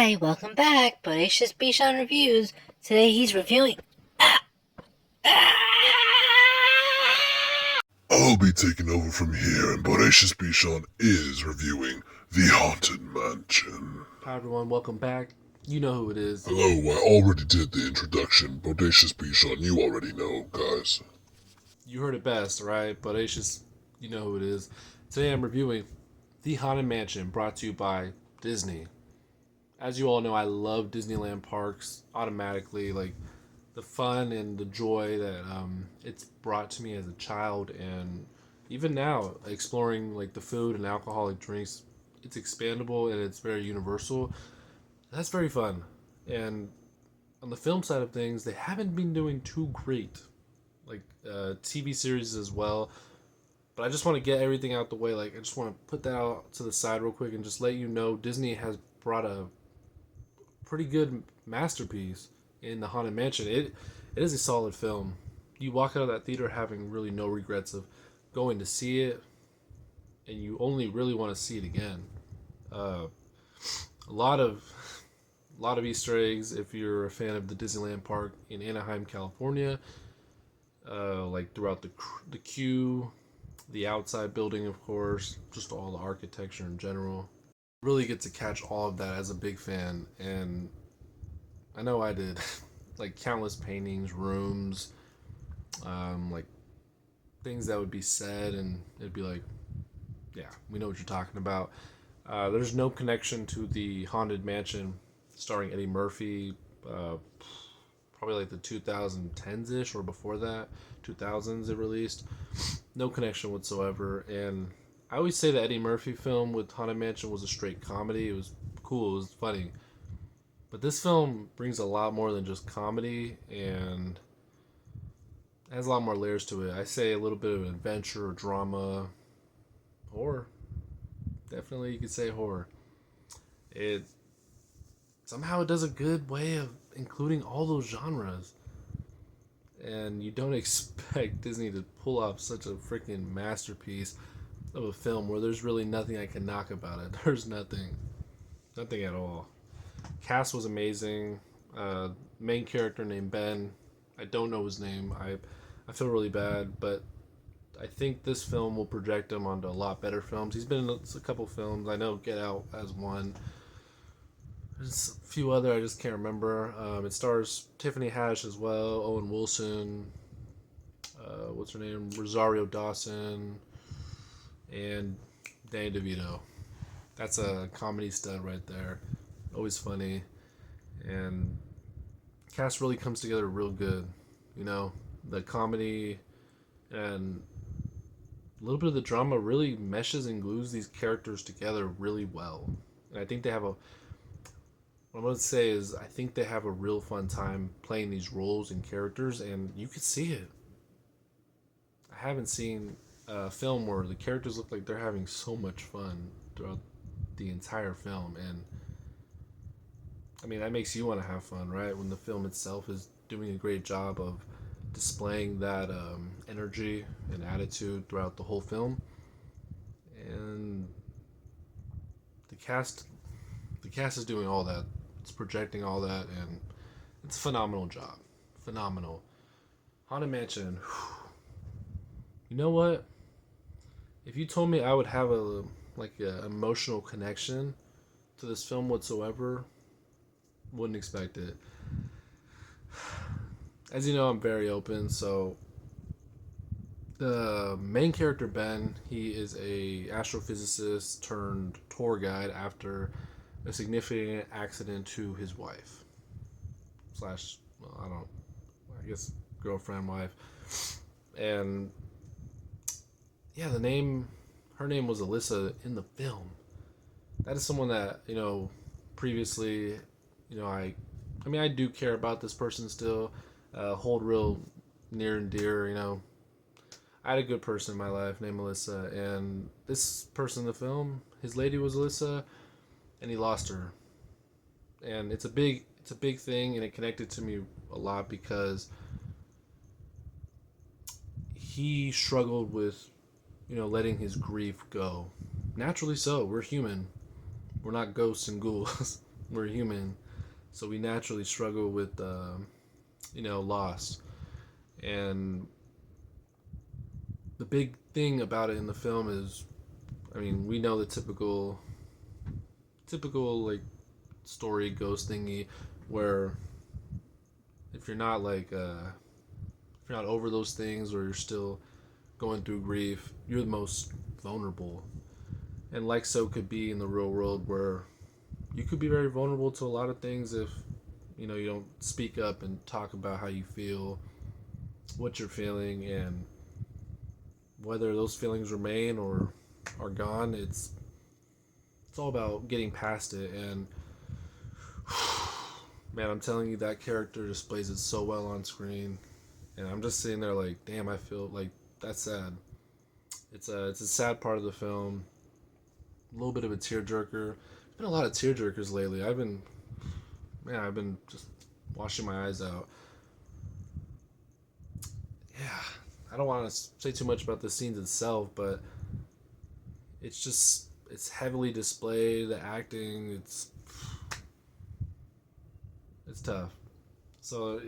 Hi, welcome back. Bodacious Bichon Reviews. Today he's reviewing. I'll be taking over from here, and Bodacious Bichon is reviewing The Haunted Mansion. Hi everyone, welcome back. You know who it is. Hello, I already did the introduction. Bodacious Bichon, you already know, guys. You heard it best, right? Bodacious, you know who it is. Today I'm reviewing The Haunted Mansion, brought to you by Disney. As you all know, I love Disneyland parks automatically. Like the fun and the joy that it's brought to me as a child, and even now exploring like the food and alcoholic drinks. It's expandable and it's very universal. That's very fun. And on the film side of things, they haven't been doing too great. Like TV series as well. But I just want to get everything out the way. Like I just want to put that out to the side real quick and just let you know Disney has brought a pretty good masterpiece in the Haunted Mansion. It is a solid film. You walk out of that theater having really no regrets of going to see it, and you only really want to see it again. Uh, a lot of Easter eggs if you're a fan of the Disneyland park in Anaheim, California. Like throughout the queue, the outside building, of course, just all the architecture in general. Really get to catch all of that as a big fan, and I know I did. Like countless paintings, rooms, like things that would be said, and it'd be like, yeah, we know what you're talking about. There's no connection to the Haunted Mansion starring Eddie Murphy. Probably like the 2010s ish or before that, 2000s it released. No connection whatsoever. And I always say the Eddie Murphy film with Haunted Mansion was a straight comedy. It was cool, it was funny. But this film brings a lot more than just comedy and has a lot more layers to it. I say a little bit of adventure, drama, horror. Definitely you could say horror. It somehow it does a good way of including all those genres. And you don't expect Disney to pull off such a freaking masterpiece of a film where there's really nothing I can knock about it. There's nothing at all. Cast was amazing. Main character named Ben. I don't know his name. I feel really bad, but I think this film will project him onto a lot better films. He's been in a couple films. I know Get Out as one. There's a few other I just can't remember. It stars Tiffany Haddish as well, Owen Wilson, what's her name, Rosario Dawson, and Danny DeVito. That's a comedy stud right there. Always funny, and cast really comes together real good. You know, the comedy and a little bit of the drama really meshes and glues these characters together really well. And I think they have a what I'm gonna say is I think they have a real fun time playing these roles and characters, and you could see it. I haven't seen a film where the characters look like they're having so much fun throughout the entire film, and I mean that makes you want to have fun, right? When the film itself is doing a great job of displaying that energy and attitude throughout the whole film, and the cast, the cast is doing all that. It's projecting all that, and it's a phenomenal job. Phenomenal. Haunted Mansion. You know what? If you told me I would have a like a emotional connection to this film whatsoever, wouldn't expect it. As you know, I'm very open, so the main character Ben, he is a astrophysicist turned tour guide after a significant accident to his wife slash well, I guess girlfriend wife, and yeah, the name her name was Alyssa in the film. That is someone that previously, I mean I do care about this person still, hold real near and dear. I had a good person in my life named Alyssa, and this person in the film, his lady was Alyssa, and he lost her. And it's a big thing, and it connected to me a lot because he struggled with letting his grief go. Naturally so. We're human. We're not ghosts and ghouls. We're human, so we naturally struggle with loss. And the big thing about it in the film is, I mean, we know the typical like story ghost thingy, where if you're not if you're not over those things, or you're still going through grief, you're the most vulnerable. And like so could be in the real world, where you could be very vulnerable to a lot of things if you don't speak up and talk about how you feel, what you're feeling, and whether those feelings remain or are gone. It's all about getting past it. And man, I'm telling you, that character displays it so well on screen, and I'm just sitting there like, damn, I feel like that's sad. It's a sad part of the film, a little bit of a tearjerker. There's been a lot of tearjerkers lately. I've been just washing my eyes out. Yeah, I don't want to say too much about the scenes itself, but it's heavily displayed. The acting, it's tough. So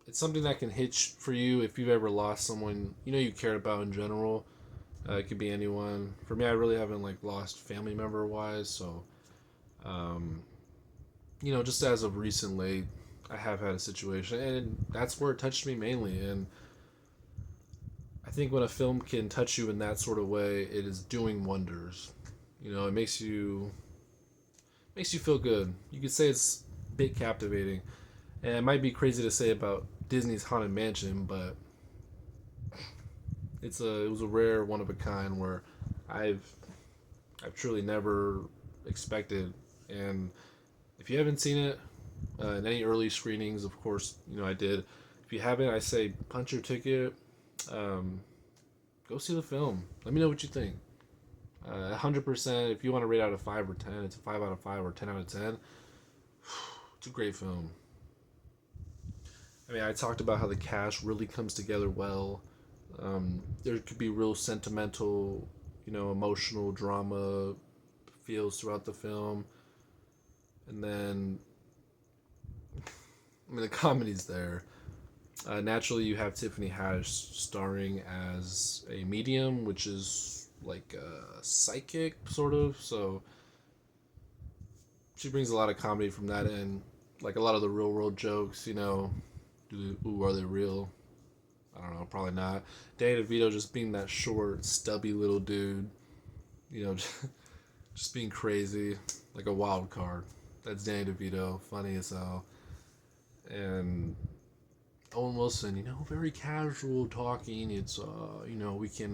it's something that can hit for you if you've ever lost someone you cared about in general. It could be anyone. For me, I really haven't like lost family member wise, so just as of recently, I have had a situation, and that's where it touched me mainly. And I think when a film can touch you in that sort of way, it is doing wonders. It makes you feel good. You could say it's a bit captivating, and it might be crazy to say about Disney's Haunted Mansion, but it was a rare, one of a kind, where I've truly never expected. And if you haven't seen it in any early screenings, of course I did. If you haven't, I say punch your ticket. Go see the film. Let me know what you think. 100%. If you want to rate out of 5 or 10, it's a 5 out of 5 or 10 out of 10. It's a great film. I mean, I talked about how the cast really comes together well. There could be real sentimental, emotional drama feels throughout the film. And then, I mean, the comedy's there. Naturally, you have Tiffany Haddish starring as a medium, which is like a psychic, sort of. So she brings a lot of comedy from that end. Like a lot of the real world jokes, are they real? I don't know, probably not. Danny DeVito just being that short, stubby little dude, just being crazy, like a wild card. That's Danny DeVito, funny as hell. And Owen Wilson, very casual talking. It's we can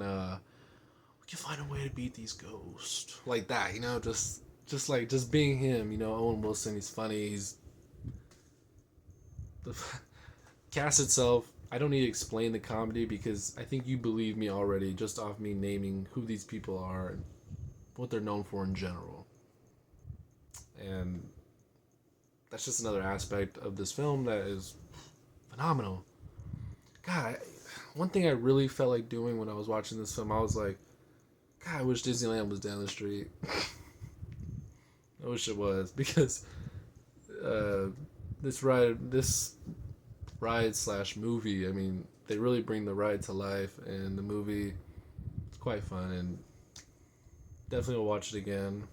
find a way to beat these ghosts, like that. Just being him. Owen Wilson. He's funny. He's the cast itself. I don't need to explain the comedy, because I think you believe me already just off me naming who these people are and what they're known for in general. And that's just another aspect of this film that is phenomenal. God, one thing I really felt like doing when I was watching this film, I was like, God, I wish Disneyland was down the street. I wish it was, because this ride slash movie, I mean, they really bring the ride to life, and the movie, it's quite fun, and definitely will watch it again.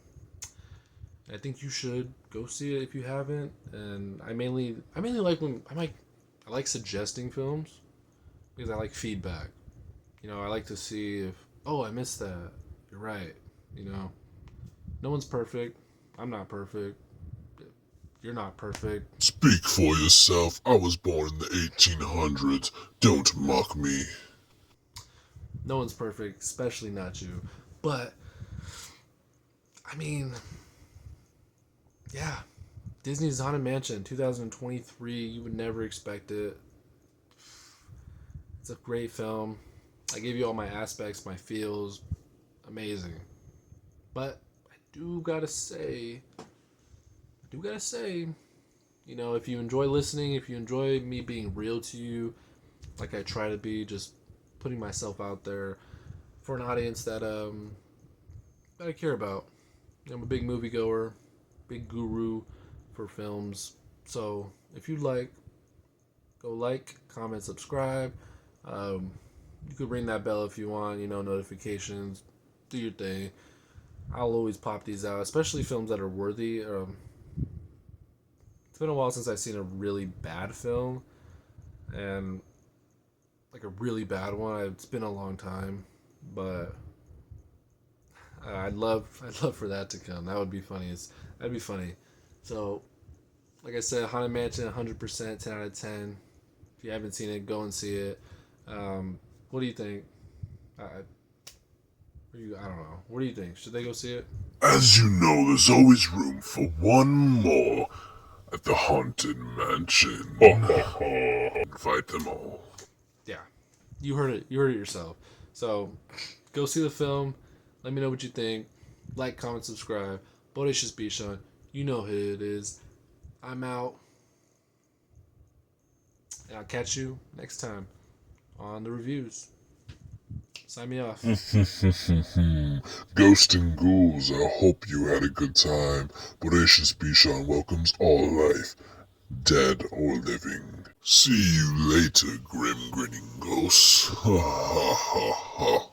I think you should go see it if you haven't. And I mainly like when I like suggesting films, because I like feedback. I like to see if, I missed that. You're right. No one's perfect. I'm not perfect. You're not perfect. Speak for yourself. I was born in the 1800s. Don't mock me. No one's perfect, especially not you. But I mean, yeah, Disney's Haunted Mansion 2023. You would never expect it. It's a great film. I gave you all my aspects, my feels. Amazing. But I do gotta say, if you enjoy listening, if you enjoy me being real to you, like I try to be, just putting myself out there for an audience that I care about. I'm a big moviegoer, big guru, for films. So if you go like, comment, subscribe. You could ring that bell if you want, notifications. Do your thing. I'll always pop these out, especially films that are worthy. It's been a while since I've seen a really bad film, and like a really bad one. It's been a long time, but I'd love for that to come. That would be funny. That'd be funny. So, like I said, Haunted Mansion, 100%, 10 out of 10. If you haven't seen it, go and see it. What do you think? I don't know. What do you think? Should they go see it? As you know, there's always room for one more at the Haunted Mansion. Invite them all. Yeah, you heard it. You heard it yourself. So, go see the film. Let me know what you think. Like, comment, subscribe. Bodacious Bishan. You know who it is. I'm out. And I'll catch you next time on the reviews. Sign me off. Ghost and ghouls, I hope you had a good time. Bodacious Bishan welcomes all life, dead or living. See you later, grim grinning ghosts. Ha ha ha ha.